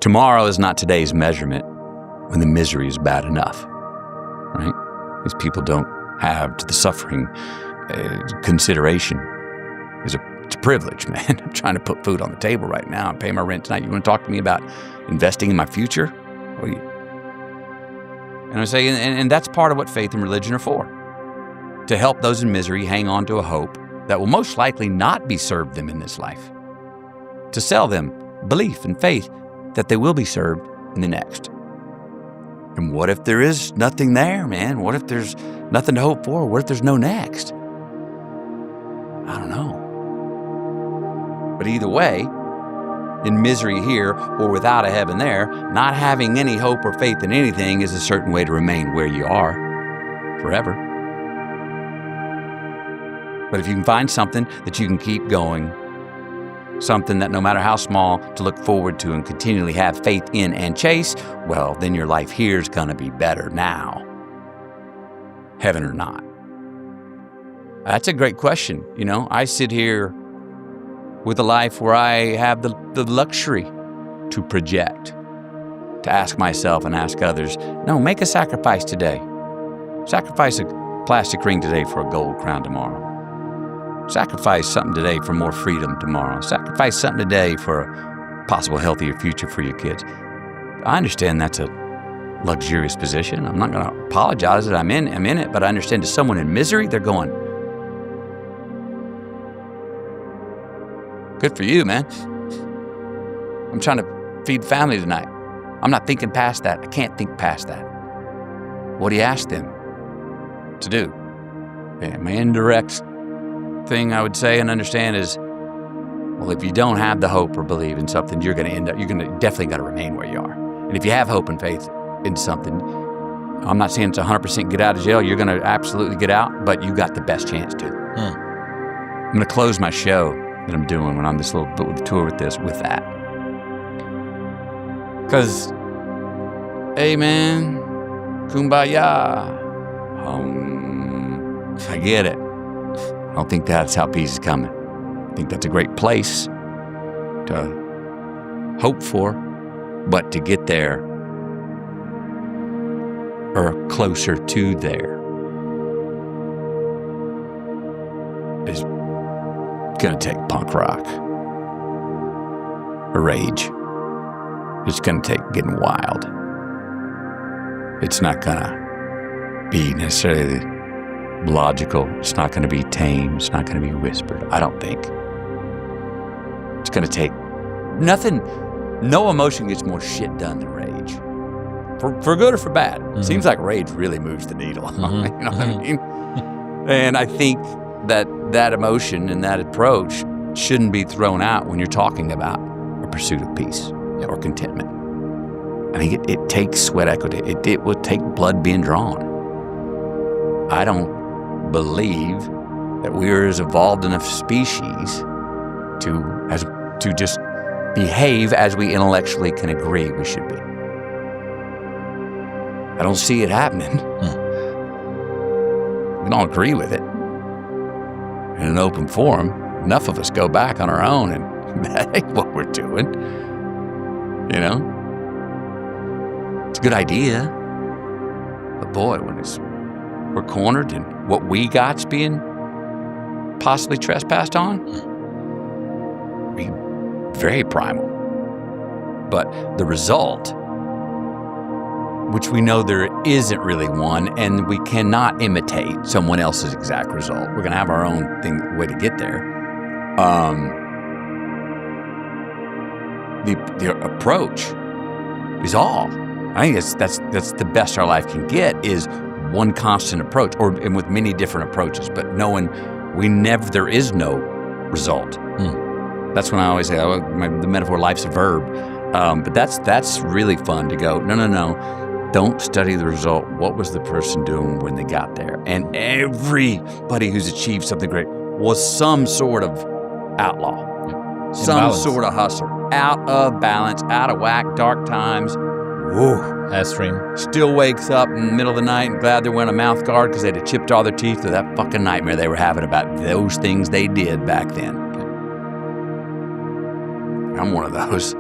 Tomorrow is not today's measurement when the misery is bad enough, right? These people don't have to the suffering consideration. It's a privilege, man. I'm trying to put food on the table right now. I'm paying my rent tonight. You want to talk to me about investing in my future? And I'm saying, and that's part of what faith and religion are for, to help those in misery hang on to a hope that will most likely not be served them in this life, to sell them belief and faith that they will be served in the next. And what if there is nothing there, man? What if there's nothing to hope for? What if there's no next? I don't know. But either way, in misery here or without a heaven there, not having any hope or faith in anything is a certain way to remain where you are forever. But if you can find something that you can keep going, something that no matter how small to look forward to and continually have faith in and chase, well, then your life here is going to be better now, heaven or not. That's a great question. You know, I sit here with a life where I have the luxury to project, to ask myself and ask others, no, make a sacrifice today. Sacrifice a plastic ring today for a gold crown tomorrow. Sacrifice something today for more freedom tomorrow. Sacrifice something today for a possible healthier future for your kids. I understand that's a luxurious position. I'm not going to apologize that I'm in it, but I understand to someone in misery, they're going, good for you, man. I'm trying to feed family tonight. I'm not thinking past that. I can't think past that. What do you ask them to do? Yeah, my indirect thing I would say and understand is, well, if you don't have the hope or believe in something, you're going to definitely got to remain where you are. And if you have hope and faith in something, I'm not saying it's 100% get out of jail. You're going to absolutely get out, but you got the best chance to. I'm going to close my show that I'm doing when I'm this little tour with that. Because, hey man, kumbaya. I get it. I don't think that's how peace is coming. I think that's a great place to hope for, but to get there or closer to there is going to take punk rock or rage. It's going to take getting wild. It's not going to be necessarily logical. It's not going to be tame. It's not going to be whispered. I don't think. It's going to take nothing. No emotion gets more shit done than rage. For good or for bad. Mm-hmm. Seems like rage really moves the needle. Mm-hmm. You know what I mean? And I think that emotion and that approach shouldn't be thrown out when you're talking about a pursuit of peace or contentment. I think it takes sweat equity. It will take blood being drawn. I don't believe that we are as evolved enough species to just behave as we intellectually can agree we should be. I don't see it happening. We don't agree with it. In an open forum, enough of us go back on our own and that ain't what we're doing. You know? It's a good idea. But boy, when we're cornered and what we got's being possibly trespassed on, be very primal. But the result, which we know there isn't really one, and we cannot imitate someone else's exact result. We're going to have our own way to get there. The approach is all. I think that's the best our life can get is one constant approach, and with many different approaches, but knowing there is no result. That's when I always say, the metaphor, life's a verb. But that's really fun to go, no. Don't study the result. What was the person doing when they got there? And everybody who's achieved something great was some sort of outlaw, some sort of hustler, out of balance, out of whack, dark times. Whoa. Extreme. Still wakes up in the middle of the night and glad they're wearing a mouth guard because they'd have chipped all their teeth to that fucking nightmare they were having about those things they did back then. I'm one of those.